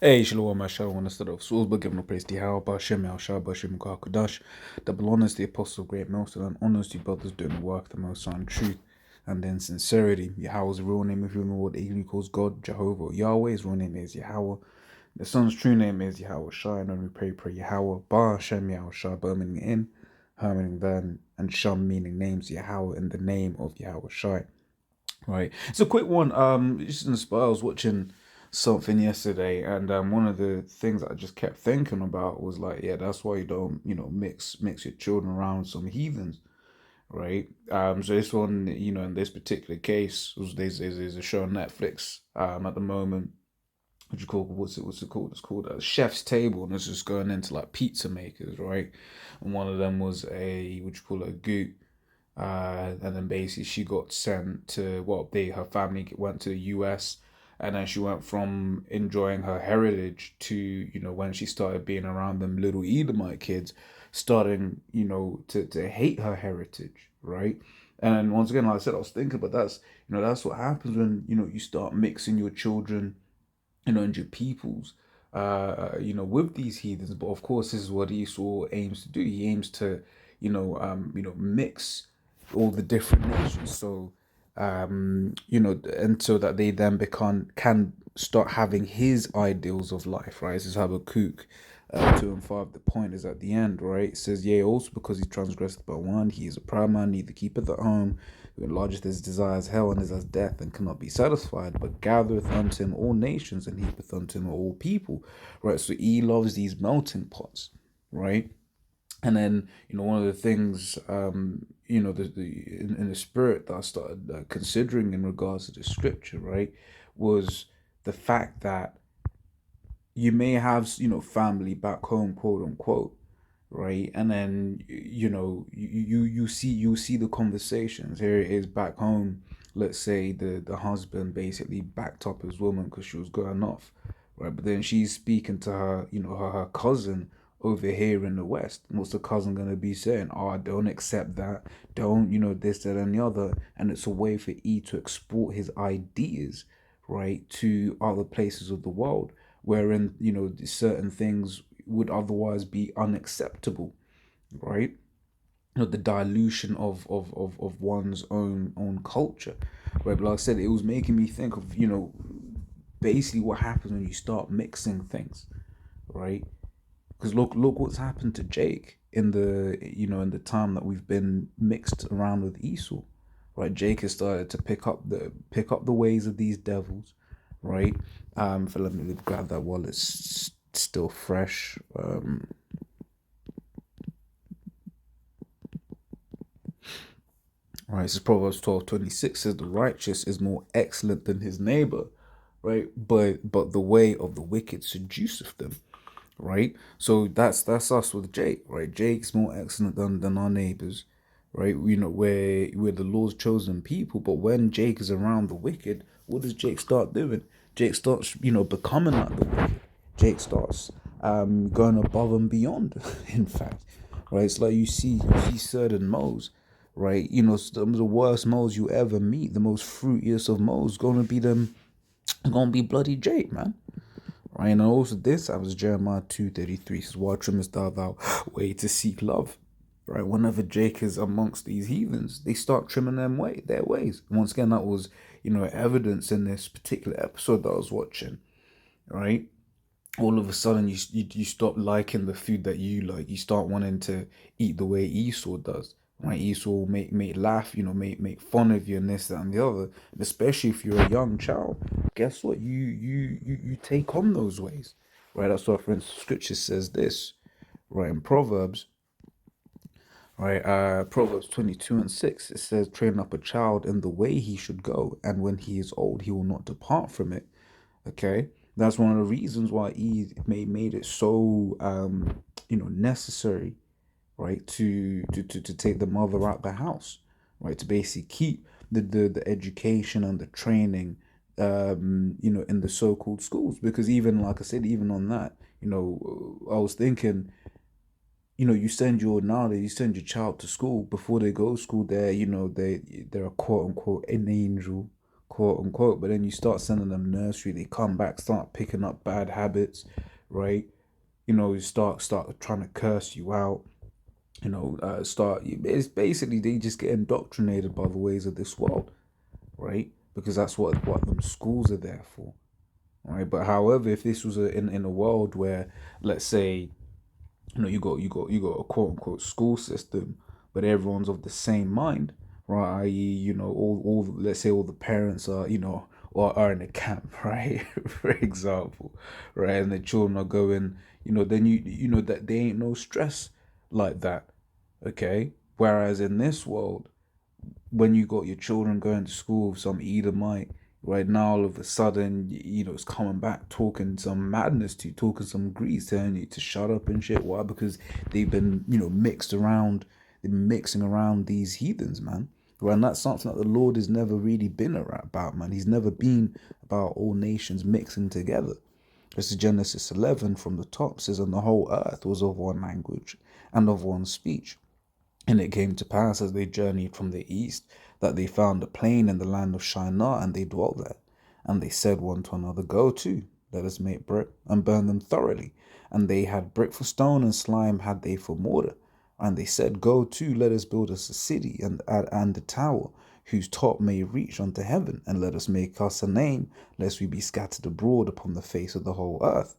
Hey, Shalom, Masha, want to start off. Souls, but giving no praise to Yahweh, Bashem, Yahshua, Bashem, Kakudash. Double honors the apostle of great most, and honors to brothers doing the work, the most on truth, and then sincerity. Yahweh's real name, if you remember what he calls God, Jehovah. Yahweh's real name is Yahweh. The son's true name is Yahweh Shai, and we pray Yahweh, Ba Hashem, Yahweh Ba meaning in, Ha meaning then, and Sham meaning names, Yahweh in the name of Yahweh Shai. Right. It's a quick one. Just inspired. I was watching something yesterday, and one of the things I just kept thinking about was like, yeah, that's why you don't, mix your children around some heathens, right? So this one, in this particular case, was there's a show on Netflix at the moment. What you call what's it called? It's called Chef's Table, and it's just going into like pizza makers, right? And one of them was a what you call it, a goot, and then basically she got sent to her family went to the US, and then she went from enjoying her heritage to when she started being around them little Edomite kids, starting to hate her heritage, right? And once again, like I said, I was thinking, but that's what happens when you start mixing your children, and your peoples, with these heathens. But of course, this is what Esau aims to do. He aims to, mix all the different nations. So, and so that they then can start having his ideals of life, right? This is Habakkuk 2 and 5. The point is at the end, right? It says, yea, also because he transgressed by one, he is a proud man, neither keepeth at home, who enlargeth his desires hell, and is as death, and cannot be satisfied, but gathereth unto him all nations, and heapeth unto him all people, right? So he loves these melting pots, right? And then one of the things in the spirit that I started considering in regards to the scripture, right, was the fact that you may have family back home, quote unquote, right? And then you see the conversations. Here it is back home. Let's say the husband basically backed up his woman because she was going off, right? But then she's speaking to her, her cousin over here in the West. And what's the cousin gonna be saying? Oh, don't accept that. Don't this, that, and the other. And it's a way for E to export his ideas, right, to other places of the world, wherein certain things would otherwise be unacceptable, right? The dilution of one's own culture, right? But like I said, it was making me think of basically what happens when you start mixing things, right? Because look what's happened to Jake in the time that we've been mixed around with Esau, right? Jake has started to pick up the ways of these devils, right? For let me grab that while it's still fresh. Right, this is Proverbs 12:26 says the righteous is more excellent than his neighbor, right? But the way of the wicked seduceth them, right? So that's us with Jake, right? Jake's more excellent than our neighbors, right? We're the Lord's chosen people, but when Jake is around the wicked, what does Jake start doing? Jake starts, becoming like the wicked. Jake starts going above and beyond, in fact, right? It's like you see certain moles, right? Some of the worst moles you ever meet, the most fruitiest of moles, gonna be bloody Jake, man. Right, and also this, I was Jeremiah 2:33 says, why trimmest thou way to seek love? Right, whenever Jake is amongst these heathens, they start trimming their ways. And once again, that was, evidence in this particular episode that I was watching, right? All of a sudden, you stop liking the food that you like. You start wanting to eat the way Esau does. Right, Esau will make laugh, make fun of you and this, that, and the other. And especially if you're a young child, guess what? You take on those ways. Right, that's what, for instance, Scripture says this. Right, in Proverbs, right, Proverbs 22:6, it says, "Train up a child in the way he should go, and when he is old, he will not depart from it." Okay, that's one of the reasons why he made it so necessary, right, to take the mother out the house, right, to basically keep the education and the training, in the so-called schools. Because even like I said, even on that, I was thinking, you send your child to school. Before they go to school, they're a quote unquote an angel, quote unquote. But then you start sending them nursery, they come back, start picking up bad habits, right? You start trying to curse you out. It's basically they just get indoctrinated by the ways of this world, right? Because that's what them schools are there for, right? But however, if this was in a world where, let's say, you got a quote unquote school system, but everyone's of the same mind, right? I.e., all let's say all the parents are, or are in a camp, right? For example, right, and the children are going, then you know that there ain't no stress like that, okay. Whereas in this world, when you got your children going to school with some Edomite, right now all of a sudden, it's coming back talking some madness to you, talking some grease, telling you to shut up and shit. Why? Because they've been, they've been mixing around these heathens, man. Right, and that's something that the Lord has never really been about, man. He's never been about all nations mixing together. This is Genesis 11 from the top says, and the whole earth was of one language and of one speech. And it came to pass as they journeyed from the east that they found a plain in the land of Shinar, and they dwelt there. And they said one to another, go to, let us make brick and burn them thoroughly. And they had brick for stone, and slime had they for mortar. And they said, go to, let us build us a city and a tower, whose top may reach unto heaven, and let us make us a name, lest we be scattered abroad upon the face of the whole earth.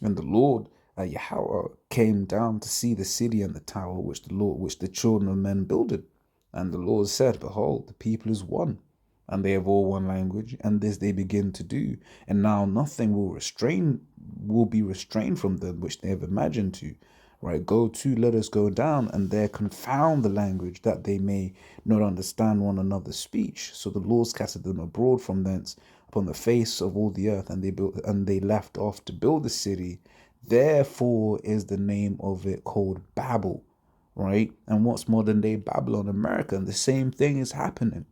And the Lord Yahweh came down to see the city and the tower which the children of men builded. And the Lord said, behold, the people is one, and they have all one language, and this they begin to do. And now nothing will be restrained from them which they have imagined to. Right, go to, let us go down, and there confound the language, that they may not understand one another's speech. So the Lord scattered them abroad from thence upon the face of all the earth, and they left off to build the city. Therefore is the name of it called Babel, right? And what's modern day Babylon, America? And the same thing is happening,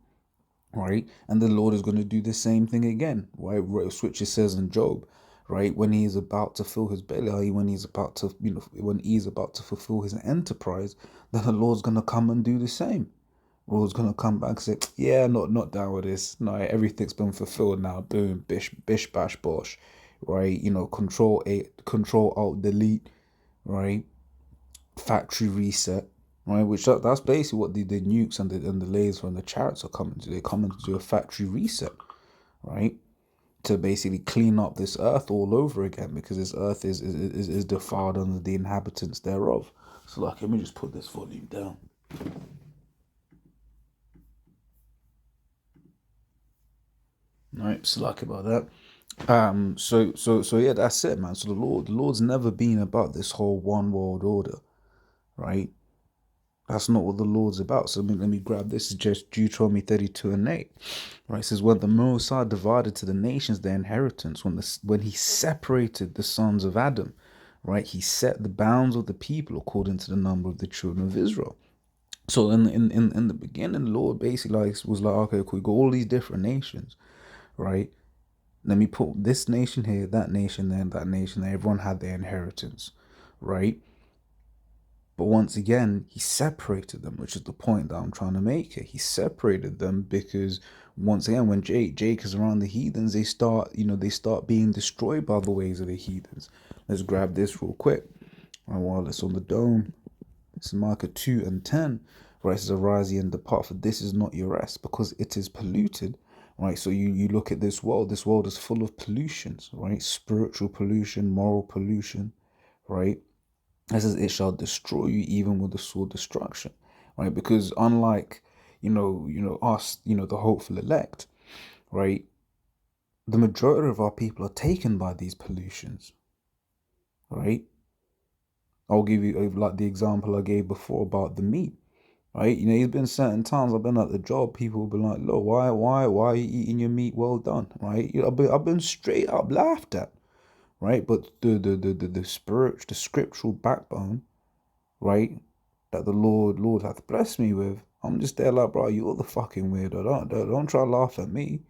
right? And the Lord is going to do the same thing again, right? Which it says in Job, right? When he is about to fill his belly, when he's about to, when he's about to fulfill his enterprise, then the Lord's going to come and do the same. Lord's going to come back and say, yeah, not down with this. No, everything's been fulfilled now. Boom, bish, bash, bosh, right? Control, alt, delete, right? Factory reset, right? Which that's basically what the nukes and the lasers and the chariots are coming to. They're coming to do a factory reset, right? To basically clean up this earth all over again, because this earth is defiled under the inhabitants thereof. So like, let me just put this volume down. All right, so like about that. So yeah, that's it, man. So the Lord's never been about this whole one world order, right? That's not what the Lord's about. So let me grab this. It's just Deuteronomy 32 and 8. Right? It says, when the Most High divided to the nations their inheritance, when he separated the sons of Adam, right? He set the bounds of the people according to the number of the children of Israel. So in the beginning, the Lord basically was like, okay, cool, we got all these different nations, right? Let me put this nation here, that nation there, and that nation there. Everyone had their inheritance, right? But once again, he separated them, which is the point that I'm trying to make here. He separated them because once again, when Jake is around the heathens, they start being destroyed by the ways of the heathens. Let's grab this real quick. And while it's on the dome, it's Micah 2 and 10. Right, it says, arise ye and depart, for this is not your rest, because it is polluted. Right, so you look at this world is full of pollutions, right? Spiritual pollution, moral pollution, right? It says it shall destroy you even with the sword destruction, right? Because unlike, us, the hopeful elect, right? The majority of our people are taken by these pollutions, right? I'll give you like the example I gave before about the meat, right? There's been certain times I've been at the job, people will be like, look, why are you eating your meat well done, right? I've been straight up laughed at, right? But the scriptural backbone, right, that the Lord hath blessed me with, I'm just there like, bro, you're the fucking weirdo. Don't try to laugh at me,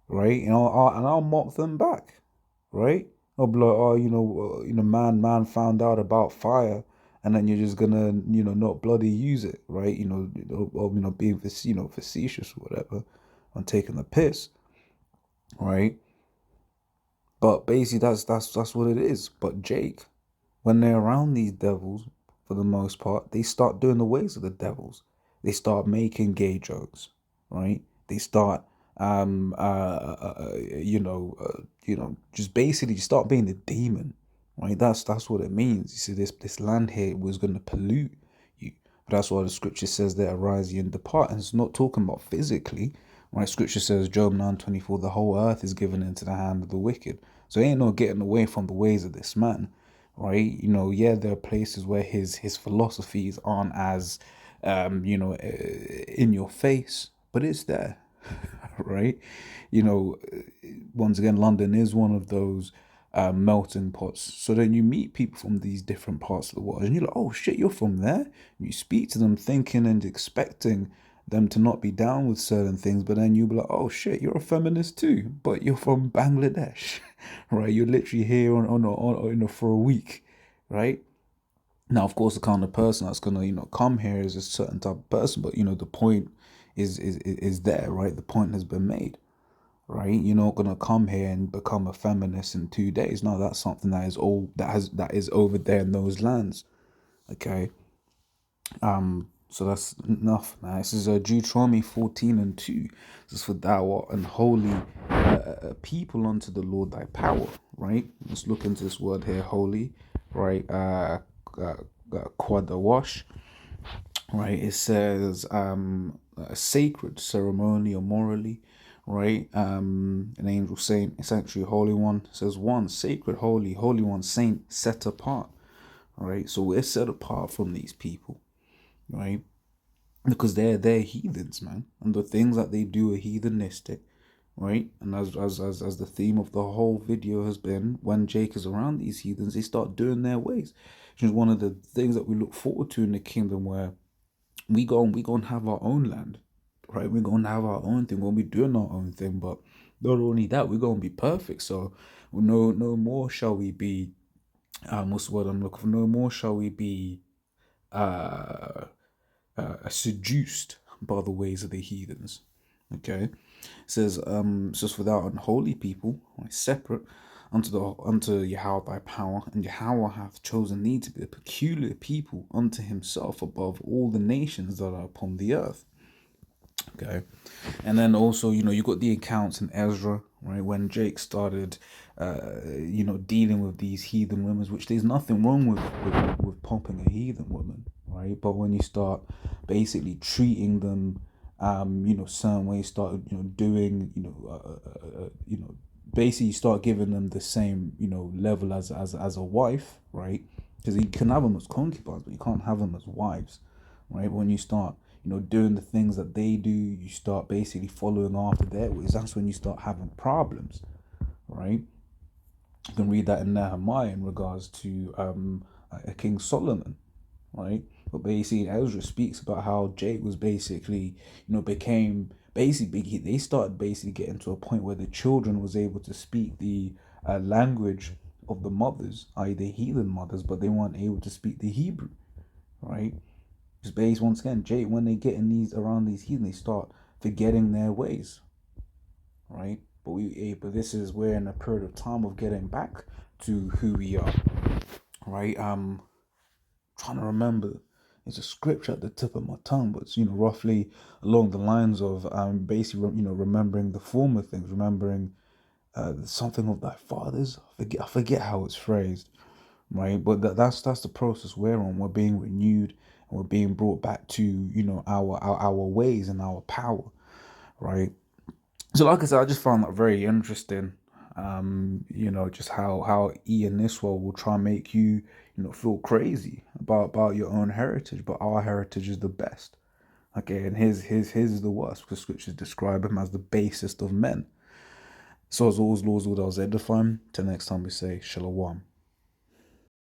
right? I'll mock them back, right? I'll be like, oh, man found out about fire, and then you're just gonna, not bloody use it, right? Or being, facetious or whatever, I'm taking the piss. right? But basically, that's what it is. But Jake, when they're around these devils, for the most part, they start doing the ways of the devils. They start making gay jokes, right? They start, just basically start being the demon, right? That's what it means. You see, this land here was going to pollute you. But that's why the scripture says that arise ye and depart. And it's not talking about physically, right? Scripture says, Job 9:24, the whole earth is given into the hand of the wicked. So ain't no getting away from the ways of this man, right? Yeah, there are places where his philosophies aren't as, in your face, but it's there, right? You know, Once again, London is one of those melting pots. So then you meet people from these different parts of the world, and you're like, oh shit, you're from there. You speak to them thinking and expecting them to not be down with certain things, but then you'll be like, oh shit, you're a feminist too, but you're from Bangladesh, right? You're literally here for a week, right? Now, of course, the kind of person that's gonna come here is a certain type of person, but the point is there, right? The point has been made, right? You're not gonna come here and become a feminist in 2 days. No, that's something that is over there in those lands. Okay. So that's enough, man. This is Deuteronomy 14:2. This is for thou art an holy people unto the Lord thy power, right? Let's look into this word here, holy, right? Uh, Quadawash, right? It says sacred, ceremony or morally, right? An angel saint, it's actually a holy one. It says one, sacred, holy one, saint, set apart, right? So we're set apart from these people, right? Because they're heathens, man, and the things that they do are heathenistic, right? And as the theme of the whole video has been, when Jake is around these heathens, they start doing their ways, which is one of the things that we look forward to in the kingdom, where we gonna have our own land, right? We're gonna have our own thing. We're gonna be doing our own thing, but not only that, we're gonna be perfect. So no more shall we be what's the word I'm looking for? No more shall we be uh seduced by the ways of the heathens. Okay, it says without unholy people, like separate unto Yahweh thy power, and Yahweh hath chosen thee to be a peculiar people unto himself above all the nations that are upon the earth. Okay, and then also you got the accounts in Ezra, right, when Jake started dealing with these heathen women, which there's nothing wrong with pumping a heathen woman, right? But when you start basically treating them certain ways, start doing basically you start giving them the same level as a wife, right? Because you can have them as concubines, but you can't have them as wives, right? But when you start doing the things that they do, you start basically following after their ways. That's when you start having problems, right? You can read that in Nehemiah in regards to King Solomon, right? But basically, Ezra speaks about how Jake was basically, became basically they started basically getting to a point where the children was able to speak the language of the mothers, i.e., the heathen mothers, but they weren't able to speak the Hebrew, right? Just based once again, Jake, when they get in these around these heathen, they start forgetting their ways, right? But this is we're in a period of time of getting back to who we are, right? Trying to remember. It's a scripture at the tip of my tongue, but it's roughly along the lines of basically remembering the former things, remembering something of thy fathers. I forget how it's phrased, right? But that's the process we're on. We're being renewed and we're being brought back to our ways and our power, right? So like I said, I just found that very interesting. Just how Ian Niswell will try and make you feel crazy about your own heritage, but our heritage is the best. Okay, and his is the worst, because scriptures describe him as the basest of men. So as always, Lord's will I was edifying. Till next time we say Shalom.